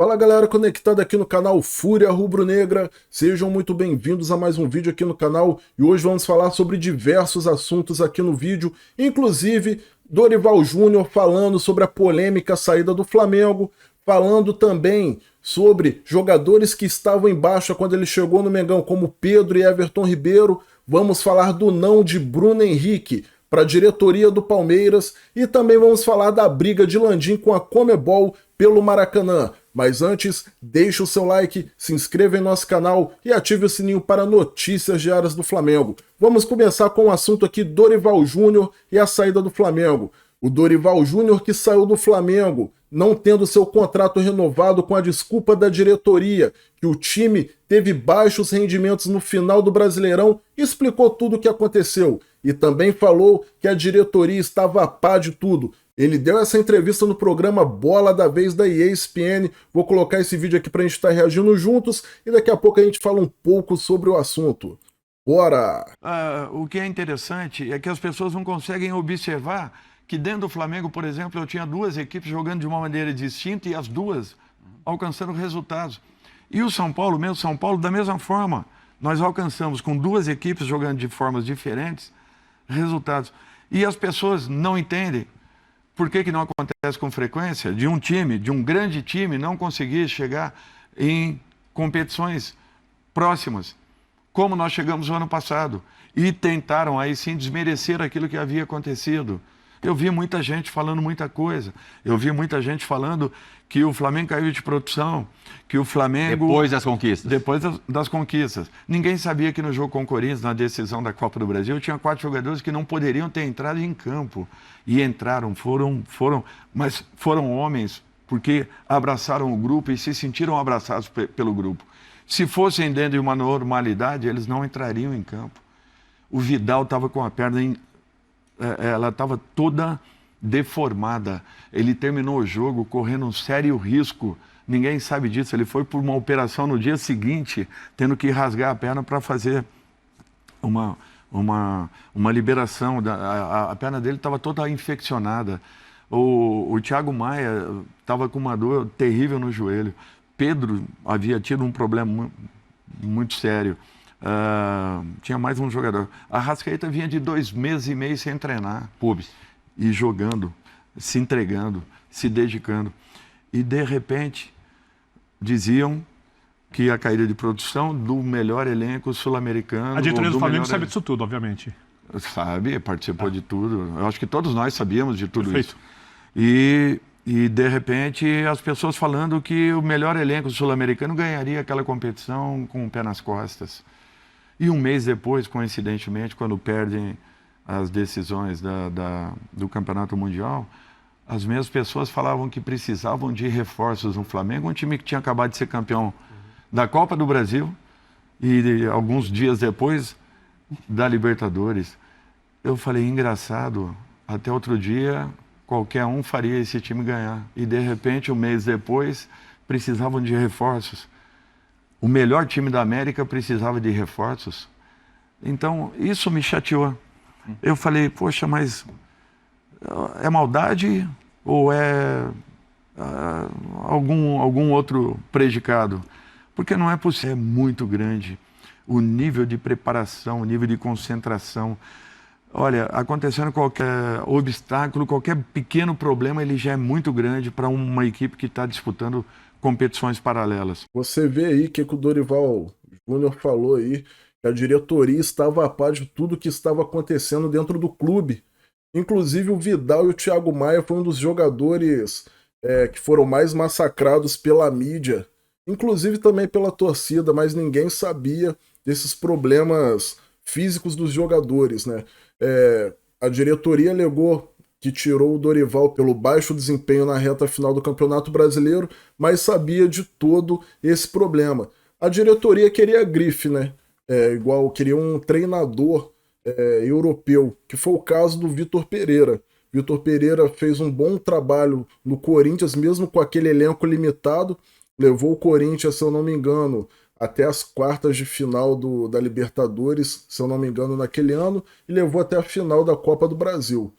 Fala galera conectada aqui no canal Fúria Rubro-Negra, sejam muito bem-vindos a mais um vídeo aqui no canal e hoje vamos falar sobre diversos assuntos aqui no vídeo, inclusive Dorival Júnior falando sobre a polêmica saída do Flamengo, falando também sobre jogadores que estavam em baixa quando ele chegou no Mengão, como Pedro e Everton Ribeiro. Vamos falar do não de Bruno Henrique para a diretoria do Palmeiras e também vamos falar da briga de Landim com a Conmebol pelo Maracanã. Mas antes, deixe o seu like, se inscreva em nosso canal e ative o sininho para notícias diárias do Flamengo. Vamos começar com o assunto aqui, Dorival Júnior e a saída do Flamengo. O Dorival Júnior que saiu do Flamengo, não tendo seu contrato renovado com a desculpa da diretoria, que o time teve baixos rendimentos no final do Brasileirão, explicou tudo o que aconteceu. E também falou que a diretoria estava a par de tudo. Ele deu essa entrevista no programa Bola da Vez da ESPN. Vou colocar esse vídeo aqui para a gente estar reagindo juntos e daqui a pouco a gente fala um pouco sobre o assunto. Bora! O que é interessante é que as pessoas não conseguem observar que dentro do Flamengo, por exemplo, eu tinha duas equipes jogando de uma maneira distinta e as duas alcançando resultados. E o São Paulo, mesmo São Paulo, da mesma forma. Nós alcançamos com duas equipes jogando de formas diferentes resultados. E as pessoas não entendem por que não acontece com frequência de um time, de um grande time, não conseguir chegar em competições próximas, como nós chegamos no ano passado. E tentaram aí sim desmerecer aquilo que havia acontecido. Eu vi muita gente falando muita coisa. Eu vi muita gente falando que o Flamengo caiu de produção, que o Flamengo... Depois das conquistas. Depois das conquistas. Ninguém sabia que no jogo com o Corinthians, na decisão da Copa do Brasil, tinha 4 jogadores que não poderiam ter entrado em campo. E entraram, mas foram homens, porque abraçaram o grupo e se sentiram abraçados pelo grupo. Se fossem dentro de uma normalidade, eles não entrariam em campo. O Vidal estava com a perna ela estava toda deformada. Ele terminou o jogo correndo um sério risco. Ninguém sabe disso. Ele foi por uma operação no dia seguinte, tendo que rasgar a perna para fazer uma liberação. A perna dele estava toda infeccionada. O Thiago Maia estava com uma dor terrível no joelho. Pedro havia tido um problema muito sério. Tinha mais um jogador. A Arrascaeta vinha de 2 meses e meio sem treinar. Pubs. E jogando, se entregando, se dedicando. E de repente diziam que a caída de produção do melhor elenco sul-americano. A diretoria do Flamengo sabe disso tudo, obviamente. Sabe, participou de tudo. Eu acho que todos nós sabíamos de tudo. Perfeito. Isso. E de repente as pessoas falando que o melhor elenco sul-americano ganharia aquela competição com o pé nas costas. E um mês depois, coincidentemente, quando perdem as decisões do Campeonato Mundial, as mesmas pessoas falavam que precisavam de reforços no Flamengo, um time que tinha acabado de ser campeão da Copa do Brasil e alguns dias depois da Libertadores. Eu falei, engraçado, até outro dia qualquer um faria esse time ganhar. E de repente, um mês depois, precisavam de reforços. O melhor time da América precisava de reforços. Então, isso me chateou. Eu falei, poxa, mas é maldade ou é algum outro predicado? Porque não é possível. É muito grande o nível de preparação, o nível de concentração. Olha, acontecendo qualquer obstáculo, qualquer pequeno problema, ele já é muito grande para uma equipe que está disputando competições paralelas. Você vê aí que o Dorival Júnior falou aí, que a diretoria estava a par de tudo que estava acontecendo dentro do clube. Inclusive o Vidal e o Thiago Maia foram um dos jogadores que foram mais massacrados pela mídia, inclusive também pela torcida, mas ninguém sabia desses problemas físicos dos jogadores, né? A diretoria alegou que tirou o Dorival pelo baixo desempenho na reta final do Campeonato Brasileiro, mas sabia de todo esse problema. A diretoria queria a grife, né? Igual queria um treinador europeu, que foi o caso do Vitor Pereira. Vitor Pereira fez um bom trabalho no Corinthians, mesmo com aquele elenco limitado, levou o Corinthians, se eu não me engano, até as quartas de final da Libertadores, se eu não me engano, naquele ano, e levou até a final da Copa do Brasil,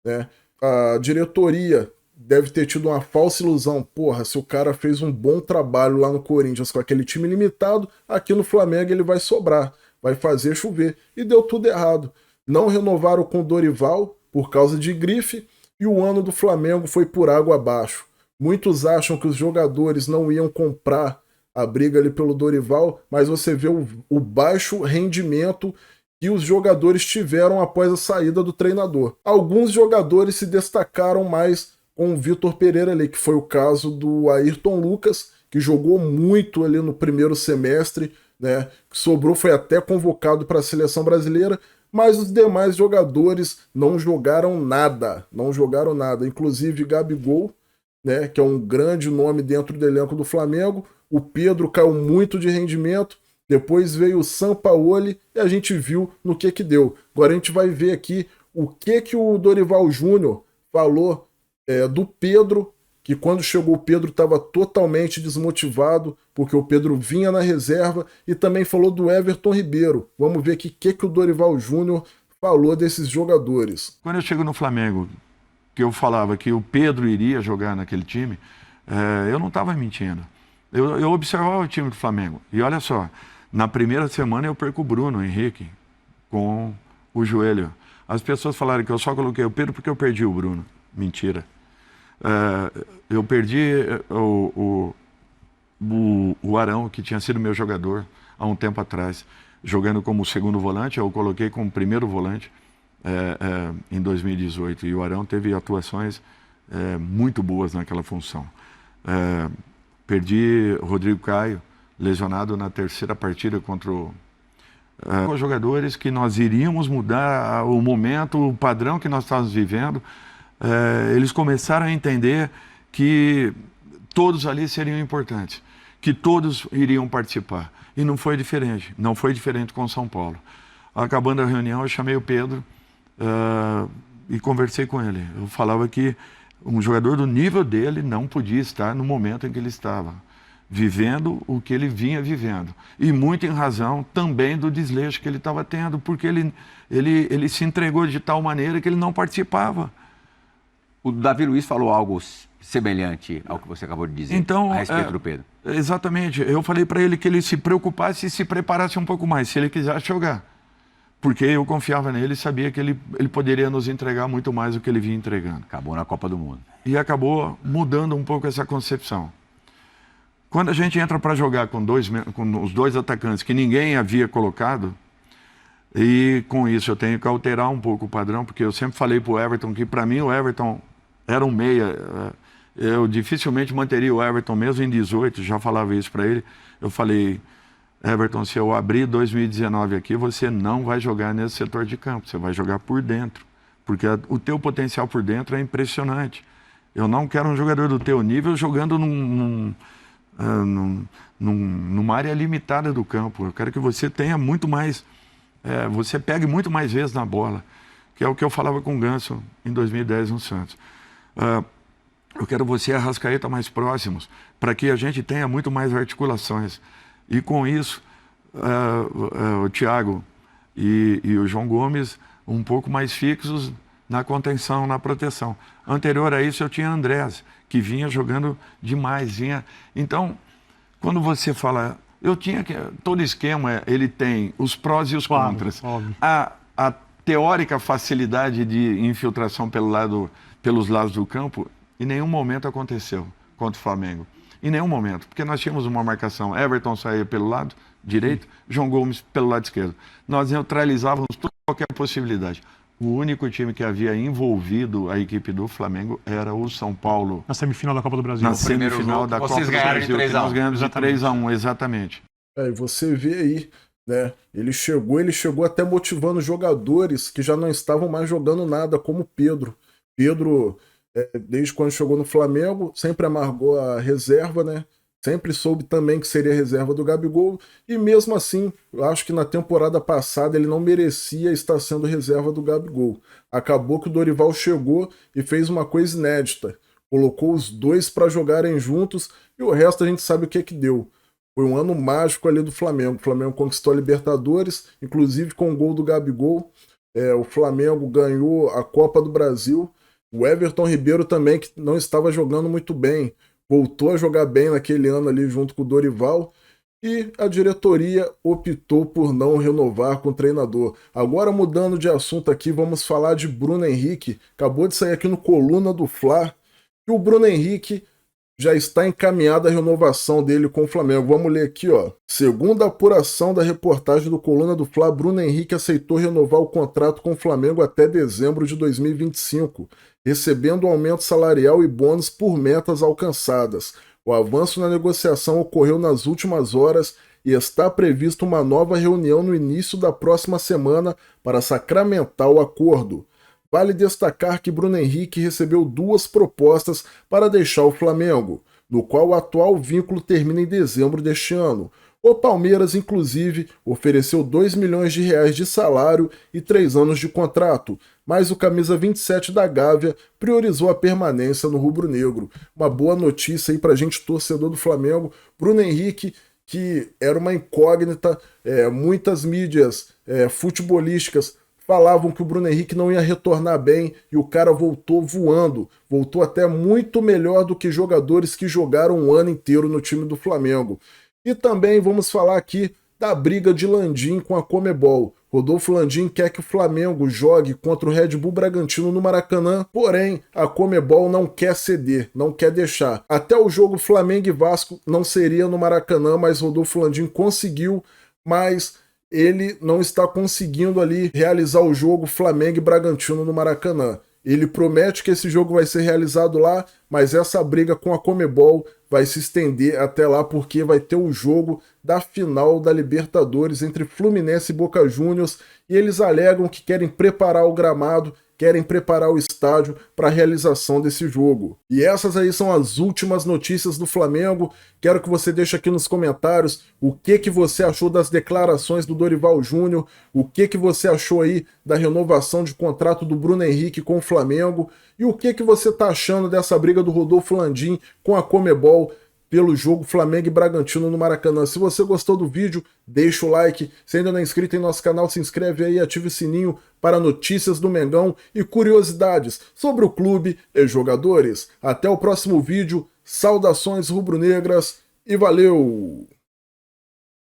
né? A diretoria deve ter tido uma falsa ilusão. Porra, se o cara fez um bom trabalho lá no Corinthians com aquele time limitado, aqui no Flamengo ele vai sobrar, vai fazer chover. E deu tudo errado. Não renovaram com o Dorival por causa de grife e o ano do Flamengo foi por água abaixo. Muitos acham que os jogadores não iam comprar a briga ali pelo Dorival, mas você vê o baixo rendimento que os jogadores tiveram após a saída do treinador. Alguns jogadores se destacaram mais com o Vitor Pereira ali, que foi o caso do Ayrton Lucas, que jogou muito ali no primeiro semestre, né? Que sobrou, foi até convocado para a seleção brasileira, mas os demais jogadores não jogaram nada, inclusive Gabigol, né, que é um grande nome dentro do elenco do Flamengo. O Pedro caiu muito de rendimento, depois veio o Sampaoli e a gente viu no que deu. Agora a gente vai ver aqui o que o Dorival Júnior falou do Pedro, que quando chegou o Pedro estava totalmente desmotivado, porque o Pedro vinha na reserva, e também falou do Everton Ribeiro. Vamos ver aqui o que o Dorival Júnior falou desses jogadores. Quando eu chego no Flamengo, que eu falava que o Pedro iria jogar naquele time, eu não estava mentindo. Eu observava o time do Flamengo. E olha só, na primeira semana eu perco o Bruno Henrique com o joelho. As pessoas falaram que eu só coloquei o Pedro porque eu perdi o Bruno. Mentira. Eu perdi o Arão, que tinha sido meu jogador há um tempo atrás, jogando como segundo volante. Eu coloquei como primeiro volante em 2018. E o Arão teve atuações muito boas naquela função. Perdi o Rodrigo Caio, lesionado na terceira partida contra os jogadores que nós iríamos mudar o momento, o padrão que nós estávamos vivendo. Eles começaram a entender que todos ali seriam importantes, que todos iriam participar. E não foi diferente com o São Paulo. Acabando a reunião, eu chamei o Pedro e conversei com ele. Eu falava que um jogador do nível dele não podia estar no momento em que ele estava, vivendo o que ele vinha vivendo. E muito em razão também do desleixo que ele estava tendo, porque ele se entregou de tal maneira que ele não participava. O Davi Luiz falou algo semelhante ao que você acabou de dizer, então, a respeito do Pedro. Exatamente. Eu falei para ele que ele se preocupasse e se preparasse um pouco mais, se ele quisesse jogar. Porque eu confiava nele e sabia que ele poderia nos entregar muito mais do que ele vinha entregando. Acabou na Copa do Mundo. E acabou mudando um pouco essa concepção. Quando a gente entra para jogar com os dois atacantes que ninguém havia colocado, e com isso eu tenho que alterar um pouco o padrão, porque eu sempre falei para o Everton que para mim o Everton era um meia. Eu dificilmente manteria o Everton mesmo em 18, já falava isso para ele. Eu falei: Everton, se eu abrir 2019 aqui, você não vai jogar nesse setor de campo, você vai jogar por dentro, porque o teu potencial por dentro é impressionante. Eu não quero um jogador do teu nível jogando numa área limitada do campo. Eu quero que você tenha muito mais, você pegue muito mais vezes na bola, que é o que eu falava com o Ganso em 2010 no Santos. Eu quero você e a Arrascaeta mais próximos, para que a gente tenha muito mais articulações. E com isso, o Thiago e o João Gomes um pouco mais fixos na contenção, na proteção. Anterior a isso, eu tinha Andrés, que vinha jogando demais. Então, quando você fala... todo esquema, ele tem os prós e os contras. A teórica facilidade de infiltração pelos lados do campo, em nenhum momento aconteceu contra o Flamengo. Em nenhum momento, porque nós tínhamos uma marcação. Everton saía pelo lado direito, João Gomes pelo lado esquerdo. Nós neutralizávamos qualquer possibilidade. O único time que havia envolvido a equipe do Flamengo era o São Paulo. Na semifinal da Copa do Brasil. Na semifinal da Copa do Brasil, que nós ganhamos de 3-1, exatamente. E você vê aí, né? Ele chegou até motivando jogadores que já não estavam mais jogando nada, como o Pedro. Pedro... desde quando chegou no Flamengo, sempre amargou a reserva, né? Sempre soube também que seria reserva do Gabigol, e mesmo assim, eu acho que na temporada passada ele não merecia estar sendo reserva do Gabigol. Acabou que o Dorival chegou e fez uma coisa inédita. Colocou os dois para jogarem juntos, e o resto a gente sabe o que deu. Foi um ano mágico ali do Flamengo. O Flamengo conquistou a Libertadores, inclusive com o gol do Gabigol. O Flamengo ganhou a Copa do Brasil, O Everton Ribeiro também, que não estava jogando muito bem, voltou a jogar bem naquele ano ali junto com o Dorival, e a diretoria optou por não renovar com o treinador. Agora, mudando de assunto aqui, vamos falar de Bruno Henrique. Acabou de sair aqui no Coluna do Fla que o Bruno Henrique já está encaminhada a renovação dele com o Flamengo. Vamos ler aqui, ó. Segundo a apuração da reportagem do Coluna do Fla, Bruno Henrique aceitou renovar o contrato com o Flamengo até dezembro de 2025, recebendo aumento salarial e bônus por metas alcançadas. O avanço na negociação ocorreu nas últimas horas e está prevista uma nova reunião no início da próxima semana para sacramentar o acordo. Vale destacar que Bruno Henrique recebeu 2 propostas para deixar o Flamengo, no qual o atual vínculo termina em dezembro deste ano. O Palmeiras, inclusive, ofereceu R$2 milhões de salário e 3 anos de contrato, mas o camisa 27 da Gávea priorizou a permanência no rubro-negro. Uma boa notícia aí pra gente, torcedor do Flamengo. Bruno Henrique, que era uma incógnita, muitas mídias futebolísticas falavam que o Bruno Henrique não ia retornar bem e o cara voltou voando, voltou até muito melhor do que jogadores que jogaram um ano inteiro no time do Flamengo. E também vamos falar aqui da briga de Landim com a Conmebol. Rodolfo Landim quer que o Flamengo jogue contra o Red Bull Bragantino no Maracanã, porém a Conmebol não quer ceder, não quer deixar. Até o jogo Flamengo e Vasco não seria no Maracanã, mas Rodolfo Landim conseguiu, mas ele não está conseguindo ali realizar o jogo Flamengo e Bragantino no Maracanã. Ele promete que esse jogo vai ser realizado lá, mas essa briga com a Conmebol vai se estender até lá porque vai ter o jogo da final da Libertadores entre Fluminense e Boca Juniors e eles alegam que querem preparar o gramado, querem preparar o estádio para a realização desse jogo. E essas aí são as últimas notícias do Flamengo. Quero que você deixe aqui nos comentários o que você achou das declarações do Dorival Júnior, o que você achou aí da renovação de contrato do Bruno Henrique com o Flamengo e o que você está achando dessa briga do Rodolfo Landim com a Conmebol pelo jogo Flamengo e Bragantino no Maracanã. Se você gostou do vídeo, deixa o like. Se ainda não é inscrito em nosso canal, se inscreve aí e ative o sininho para notícias do Mengão e curiosidades sobre o clube e jogadores. Até o próximo vídeo, saudações rubro-negras e valeu!